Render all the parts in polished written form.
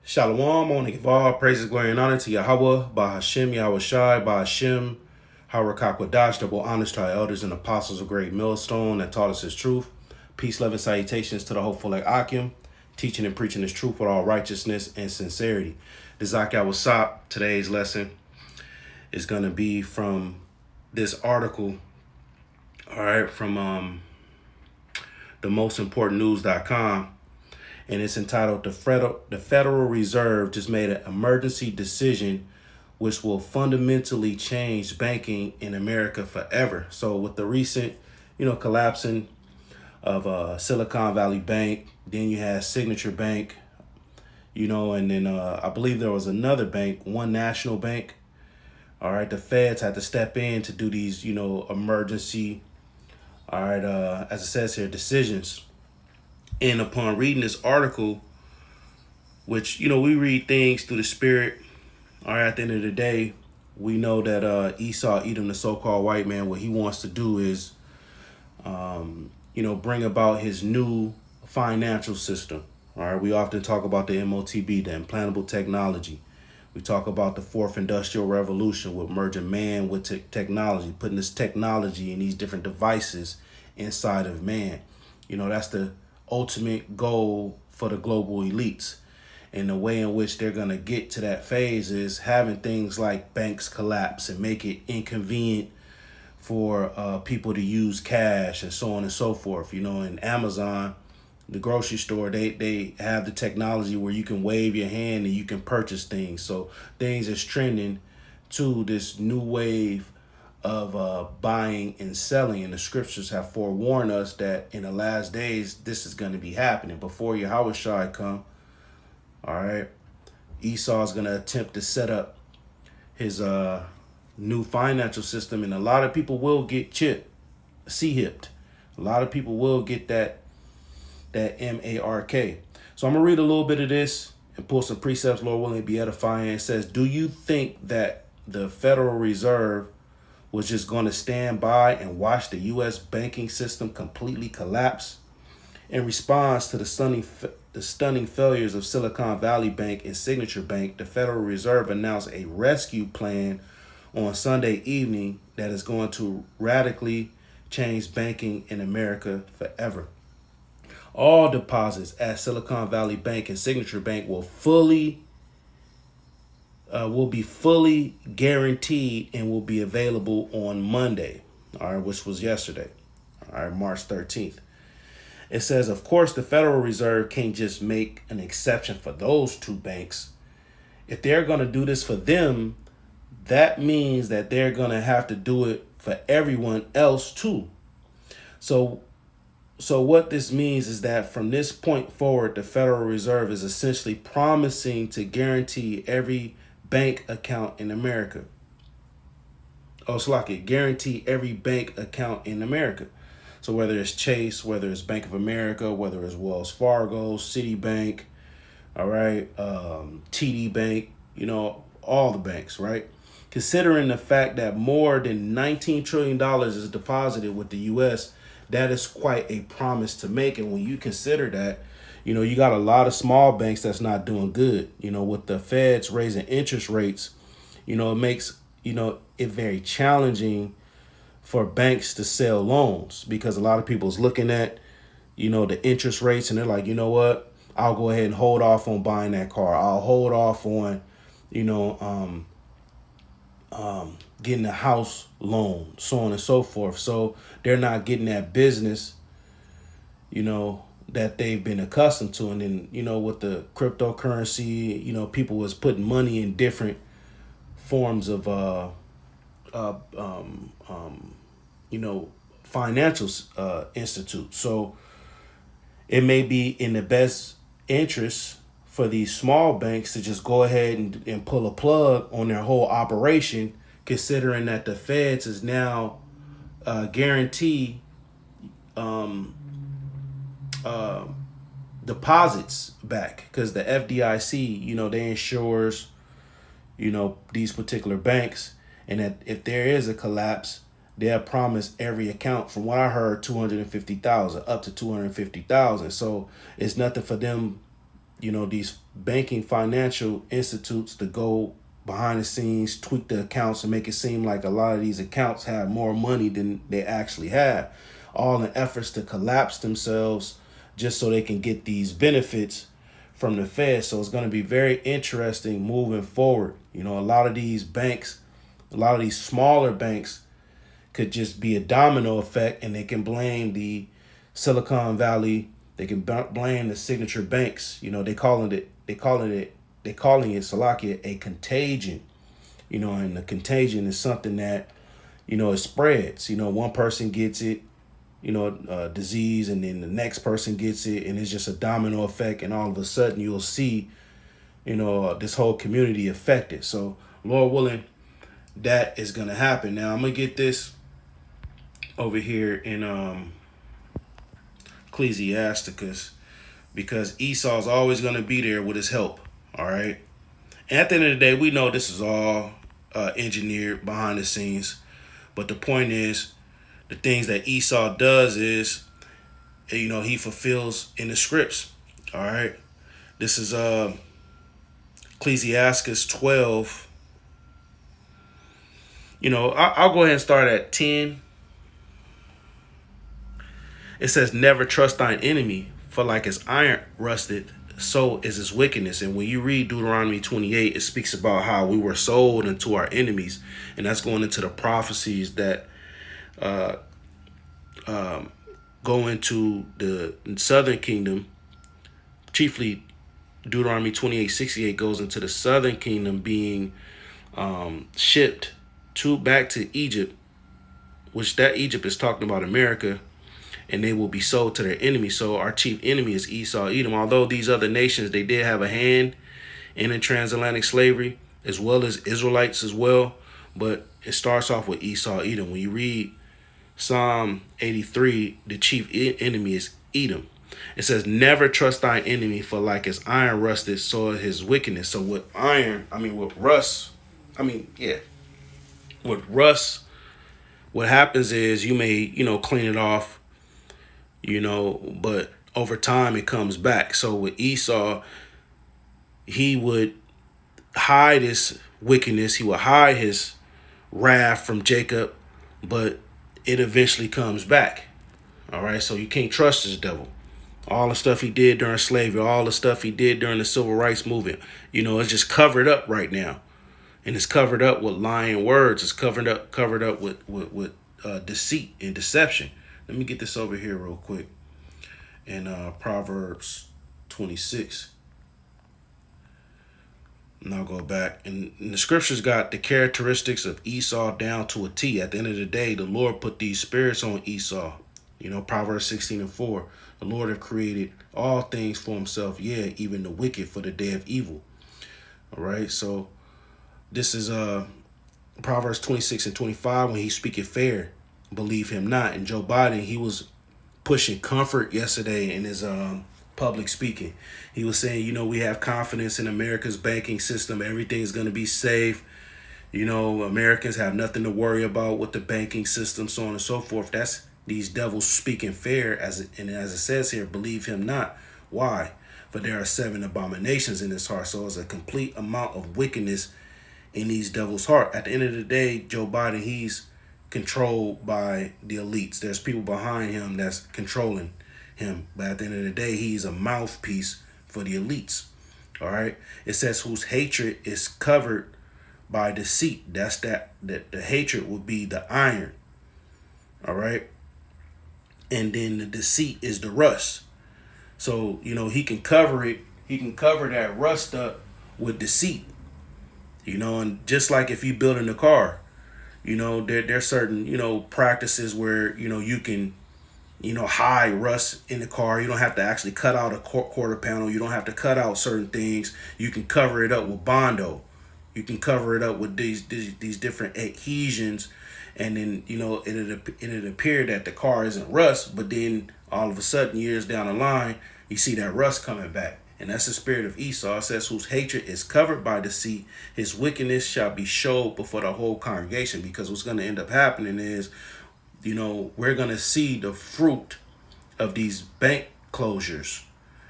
Shalom, I want to give all praises, glory, and honor to Yahweh, Bahashem, Yahweh Shai, Bahashem, Harakak double honors to our elders and apostles of great millstone that taught us his truth. Peace, love, and salutations to the hopeful like Akim, teaching and preaching his truth with all righteousness and sincerity. This is Ak Wasap. Today's lesson is going to be from this article, all right, from the most important news.com. And it's entitled The Federal Reserve Just Made an Emergency Decision Which Will Fundamentally Change Banking in America Forever. So with the recent, collapsing of Silicon Valley Bank, then you had Signature Bank, and then I believe there was another bank, One National Bank. All right, the feds had to step in to do these, emergency, as it says here, decisions. And upon reading this article, which, we read things through the spirit, all right, at the end of the day, we know that Esau, Edom, the so-called white man, what he wants to do is, bring about his new financial system. All right, we often talk about the MOTB, the implantable technology. We talk about the fourth industrial revolution with merging man with technology, putting this technology in these different devices inside of man. That's the ultimate goal for the global elites. And the way in which they're going to get to that phase is having things like banks collapse and make it inconvenient for people to use cash and so on and so forth. In Amazon, the grocery store, they have the technology where you can wave your hand and you can purchase things. So things is trending to this new wave of buying and selling, and the scriptures have forewarned us that in the last days this is going to be happening. Before Yahweh Shai come, all right, Esau is going to attempt to set up his new financial system, and a lot of people will get C-hipped. A lot of people will get that MARK. So I'm gonna read a little bit of this and pull some precepts, Lord willing, be edifying. It says, do you think that the Federal Reserve was just going to stand by and watch the U.S. banking system completely collapse? In response to the stunning failures of Silicon Valley Bank and Signature Bank, the Federal Reserve announced a rescue plan on Sunday evening that is going to radically change banking in America forever. All deposits at Silicon Valley Bank and Signature Bank will be fully guaranteed and will be available on Monday, all right, which was yesterday, all right, March 13th. It says, of course, the Federal Reserve can't just make an exception for those two banks. If they're going to do this for them, that means that they're going to have to do it for everyone else too. So what this means is that from this point forward, the Federal Reserve is essentially promising to guarantee every bank account in America. Guarantee every bank account in America. So whether it's Chase, whether it's Bank of America, whether it's Wells Fargo, Citibank, all right, TD Bank, all the banks, right? Considering the fact that more than $19 trillion is deposited with the U.S., that is quite a promise to make. And when you consider that, you got a lot of small banks that's not doing good. With the feds raising interest rates, it makes, it very challenging for banks to sell loans, because a lot of people's looking at, the interest rates, and they're like, you know what, I'll go ahead and hold off on buying that car. I'll hold off on, getting a house loan, so on and so forth. So they're not getting that business, that they've been accustomed to. And then, with the cryptocurrency, people was putting money in different forms of, financial institutes. So it may be in the best interest for these small banks to just go ahead and pull a plug on their whole operation, considering that the feds is now guarantee deposits back, because the FDIC, they insures, these particular banks, and that if there is a collapse, they'll promise every account, from what I heard, 250,000 up to 250,000. So it's nothing for them these banking financial institutes to go behind the scenes, tweak the accounts, and make it seem like a lot of these accounts have more money than they actually have, all in efforts to collapse themselves just so they can get these benefits from the Fed. So it's going to be very interesting moving forward. A lot of these banks, a lot of these smaller banks could just be a domino effect, and they can blame the Silicon Valley. They can blame the signature banks. Calling it Salakia a contagion. And the contagion is something that it spreads. One person gets it, disease, and then the next person gets it, and it's just a domino effect, and all of a sudden you'll see this whole community affected. So Lord willing, that is gonna happen. Now I'm gonna get this over here in Ecclesiasticus, because Esau's always gonna be there with his help. All right, and at the end of the day, we know this is all engineered behind the scenes, but the point is, the things that Esau does is, he fulfills in the scripts. All right. This is Ecclesiastes 12. I'll go ahead and start at 10. It says, never trust thine enemy, for like as iron rusted, so is his wickedness. And when you read Deuteronomy 28, it speaks about how we were sold into our enemies. And that's going into the prophecies that go into the southern kingdom. Chiefly Deuteronomy 28:68 goes into the southern kingdom being shipped back to Egypt, which that Egypt is talking about America, and they will be sold to their enemy. So our chief enemy is Esau, Edom. Although these other nations, they did have a hand in the transatlantic slavery, as well as Israelites as well, but it starts off with Esau, Edom. When you read Psalm 83, the chief enemy is Edom. It says, never trust thine enemy, for like as iron rusted, so is his wickedness. So with rust, what happens is you may, clean it off, but over time it comes back. So with Esau, he would hide his wickedness, he would hide his wrath from Jacob, but it eventually comes back. All right, so you can't trust this devil. All the stuff he did during slavery, all the stuff he did during the civil rights movement, it's just covered up right now. And it's covered up with lying words. It's covered up with deceit and deception. Let me get this over here real quick. In Proverbs 26. And I'll go back. And the scriptures got the characteristics of Esau down to a T. At the end of the day, the Lord put these spirits on Esau. Proverbs 16:4. The Lord have created all things for himself, yeah, even the wicked for the day of evil. All right, so this is Proverbs 26:25. When he speaketh fair, believe him not. And Joe Biden, he was pushing comfort yesterday in his public speaking. He was saying, we have confidence in America's banking system. Everything's going to be safe. Americans have nothing to worry about with the banking system, so on and so forth. That's these devils speaking fair, as it says here, believe him not. Why? For there are 7 abominations in his heart. So it's a complete amount of wickedness in these devils' heart. At the end of the day, Joe Biden, he's controlled by the elites. There's people behind him that's controlling him. But at the end of the day, he's a mouthpiece for the elites. All right. It says whose hatred is covered by deceit. That's that the hatred would be the iron. All right. And then the deceit is the rust. So, he can cover it. He can cover that rust up with deceit. And just like if you building a car, there's certain, practices where, you can, hide rust in the car. You don't have to actually cut out a quarter panel. You don't have to cut out certain things. You can cover it up with Bondo. You can cover it up with these different adhesions. And then, it'd appear that the car isn't rust, but then all of a sudden, years down the line, you see that rust coming back. And that's the spirit of Esau. It says, whose hatred is covered by deceit, his wickedness shall be showed before the whole congregation. Because what's going to end up happening is, we're going to see the fruit of these bank closures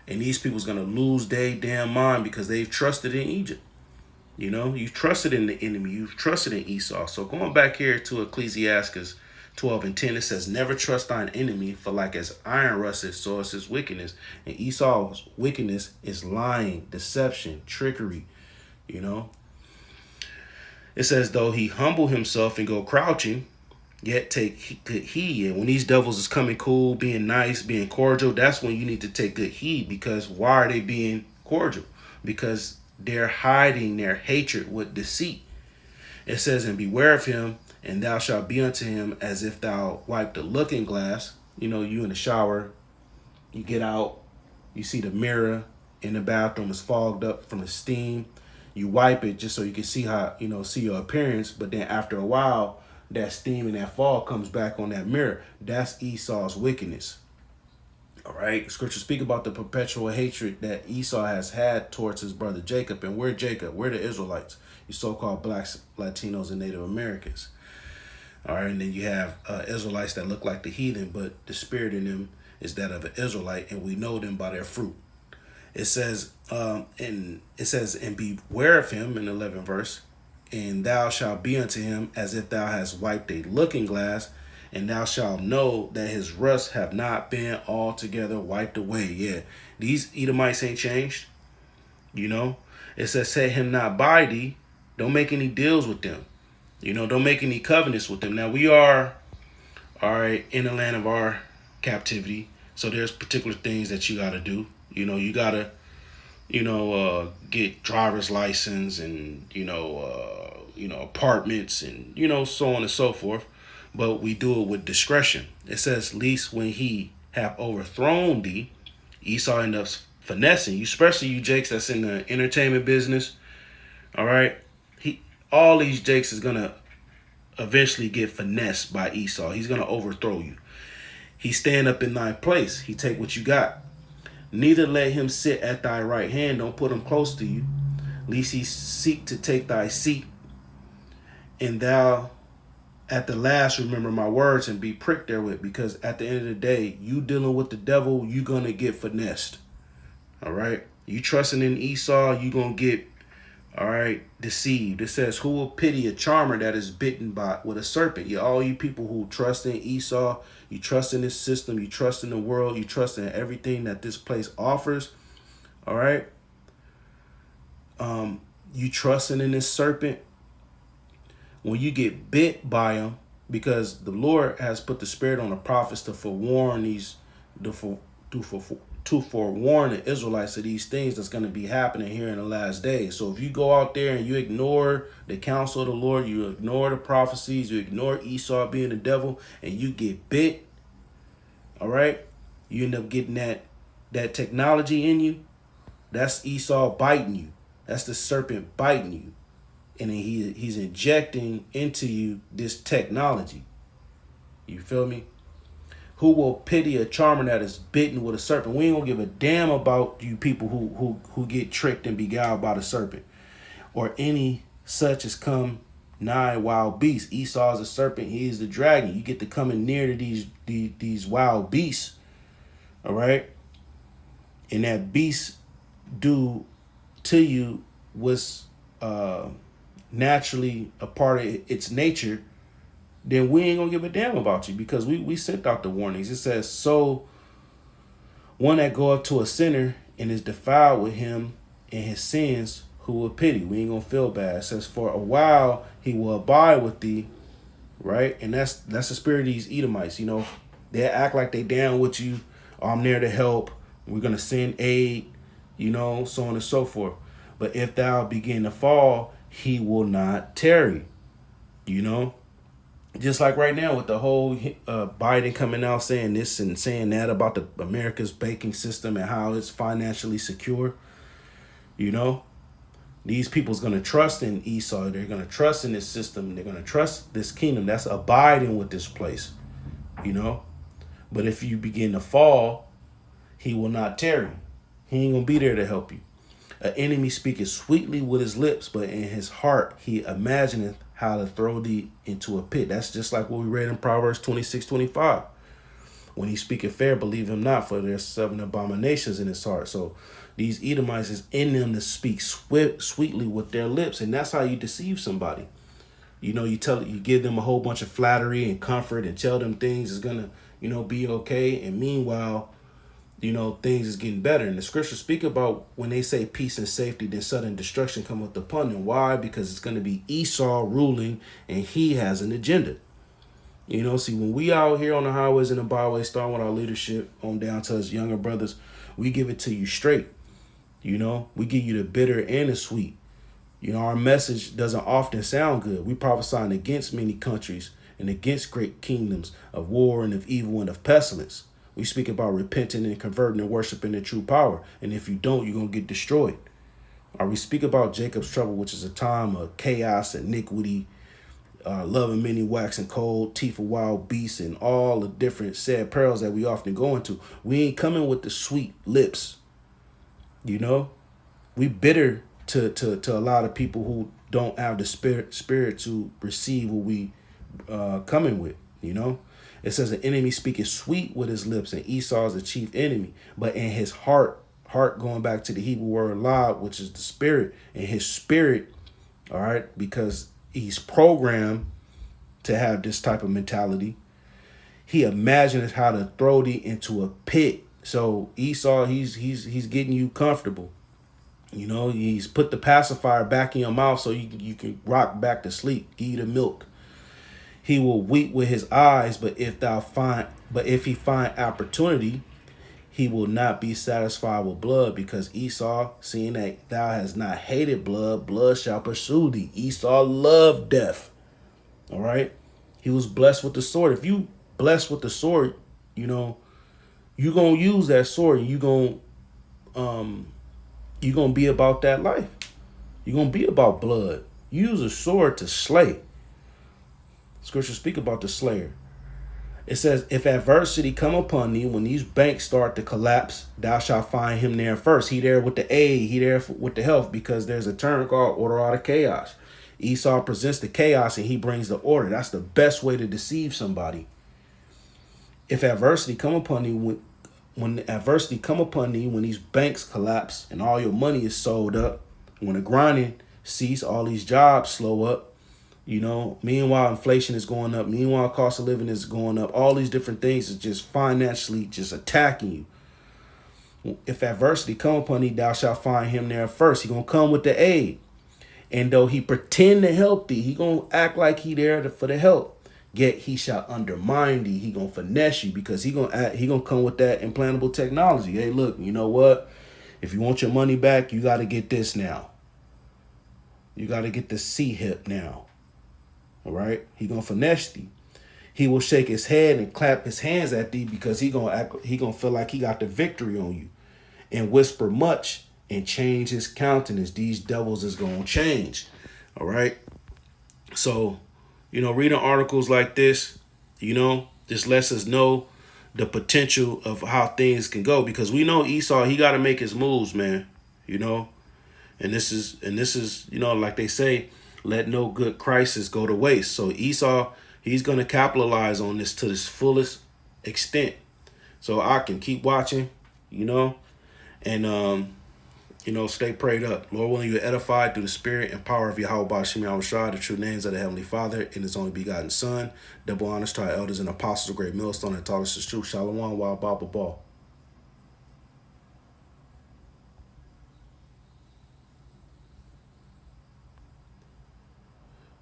And these people's gonna lose their damn mind because they've trusted in Egypt. You know, you trusted in the enemy, you've trusted in Esau. So going back here to Ecclesiastes 12:10, it says, never trust thine enemy, for like as iron rusteth, so is his wickedness. And Esau's wickedness is lying, deception, trickery, you know. It says, though he humble himself and go crouching, yet take good heed. And when these devils is coming cool, being nice, being cordial, that's when you need to take good heed. Because why are they being cordial? Because they're hiding their hatred with deceit. It says, and beware of him, and thou shalt be unto him as if thou wipe the looking glass. You know, you in the shower, you get out, you see the mirror in the bathroom is fogged up from the steam. You wipe it just so you can see how, you know, see your appearance. But then after a while, that steam and that fog comes back on that mirror. That's Esau's wickedness. All right. Scripture speak about the perpetual hatred that Esau has had towards his brother Jacob. And we're Jacob. We're the Israelites. You so-called blacks, Latinos, and Native Americans. All right. And then you have Israelites that look like the heathen, but the spirit in them is that of an Israelite, and we know them by their fruit. It says, and beware of him in the 11th verse, and thou shalt be unto him as if thou hast wiped a looking glass, and thou shalt know that his rust have not been altogether wiped away. Yeah, these Edomites ain't changed. You know, it says, set him not by thee. Don't make any deals with them. You know, don't make any covenants with them. Now we are, all right, in the land of our captivity. So there's particular things that you got to do. You know, you got to, get driver's license and, apartments and, so on and so forth. But we do it with discretion. It says, least when he have overthrown thee, Esau end up finessing you, especially you Jakes that's in the entertainment business. All right. All these Jakes is going to eventually get finessed by Esau. He's going to overthrow you. He stand up in thy place. He take what you got. Neither let him sit at thy right hand. Don't put him close to you, lest he seek to take thy seat. And thou at the last remember my words and be pricked therewith, because at the end of the day, you dealing with the devil, you going to get finessed. All right. You trusting in Esau, you going to get, all right, deceived. It says, who will pity a charmer that is bitten by with a serpent? You all you people who trust in Esau, you trust in this system, you trust in the world, you trust in everything that this place offers. All right. You trusting in this serpent. When you get bit by him, because the Lord has put the spirit on the prophets to forewarn to forewarn the Israelites of these things that's going to be happening here in the last days. So if you go out there and you ignore the counsel of the Lord, you ignore the prophecies, you ignore Esau being the devil, and you get bit, all right, you end up getting that technology in you. That's Esau biting you. That's the serpent biting you. And then he's injecting into you this technology. You feel me? Who will pity a charmer that is bitten with a serpent? We ain't gonna give a damn about you people who get tricked and beguiled by the serpent, or any such as come nigh wild beasts. Esau is a serpent; he is the dragon. You get to coming near to these wild beasts, all right? And that beast do to you what's naturally a part of its nature, then we ain't gonna give a damn about you, because we sent out the warnings. It says, so one that go up to a sinner and is defiled with him in his sins, who will pity. We ain't gonna feel bad. It says, for a while he will abide with thee, right? And that's the spirit of these Edomites. You know, they act like they down with you. Oh, I'm there to help. We're gonna send aid, so on and so forth. But if thou begin to fall, he will not tarry. Just like right now with the whole Biden coming out saying this and saying that about the America's banking system and how it's financially secure. These people's going to trust in Esau. They're going to trust in this system. They're going to trust this kingdom that's abiding with this place. But if you begin to fall, he will not tarry. He ain't going to be there to help you. An enemy speaketh sweetly with his lips, but in his heart he imagineth how to throw thee into a pit. That's just like what we read in Proverbs 26:25. When he speaketh fair, believe him not, for there's 7 abominations in his heart. So these Edomites is in them to speak sweetly with their lips, and that's how you deceive somebody. You know, you give them a whole bunch of flattery and comfort and tell them things is gonna, be okay. And meanwhile, things is getting better. And the scriptures speak about when they say peace and safety, then sudden destruction cometh upon them. Why? Because it's going to be Esau ruling, and he has an agenda. See, when we out here on the highways and the byways, starting with our leadership on down to us younger brothers, we give it to you straight. We give you the bitter and the sweet. Our message doesn't often sound good. We prophesying against many countries and against great kingdoms of war and of evil and of pestilence. We speak about repenting and converting and worshiping the true power. And if you don't, you're going to get destroyed. Or we speak about Jacob's trouble, which is a time of chaos, iniquity, love of many waxing cold, teeth of wild beasts, and all the different sad perils that we often go into. We ain't coming with the sweet lips. We bitter to a lot of people who don't have the spirit to receive what we coming with. It says the enemy speaking sweet with his lips, and Esau is the chief enemy. But in his heart going back to the Hebrew word lad, which is the spirit, in his spirit, all right, because he's programmed to have this type of mentality, he imagines how to throw thee into a pit. So Esau, he's getting you comfortable. He's put the pacifier back in your mouth so you can rock back to sleep, give you the milk. He will weep with his eyes, but if he find opportunity, he will not be satisfied with blood, because Esau, seeing that thou hast not hated blood, blood shall pursue thee. Esau loved death. All right. He was blessed with the sword. If you blessed with the sword, you're going to use that sword, and you're going to be about that life. You're going to be about blood. Use a sword to slay. Scriptures speak about the slayer. It says, if adversity come upon thee, when these banks start to collapse, thou shalt find him there first. He there with the aid, he there with the help, because there's a term called order out of chaos. Esau presents the chaos and he brings the order. That's the best way to deceive somebody. If adversity come upon thee, when adversity come upon thee, when these banks collapse and all your money is sold up, when the grinding cease, all these jobs slow up, meanwhile, inflation is going up. Meanwhile, cost of living is going up. All these different things is just financially just attacking you. If adversity come upon thee, thou shalt find him there first. He going to come with the aid. And though he pretend to help thee, he going to act like he there for the help. Yet he shall undermine thee. He going to finesse you, because he going to come with that implantable technology. Hey, look, you know what? If you want your money back, you got to get this now. You got to get the C-hip now. All right, he gonna finesse thee. He will shake his head and clap his hands at thee, because he gonna feel like he got the victory on you, and whisper much and change his countenance. These devils is gonna change. All right. So, reading articles like this, this lets us know the potential of how things can go, because we know Esau, he got to make his moves, man. And this is like they say, let no good crisis go to waste. So Esau, he's going to capitalize on this to this fullest extent. So I can keep watching, and, stay prayed up. Lord willing, you are edified through the spirit and power of Yahweh Bashim Yahushua, the true names of the Heavenly Father, and his only begotten Son. Double honors to our elders and apostles of Great Millstone that taught us the truth. Shalom, Wa Baba Ball.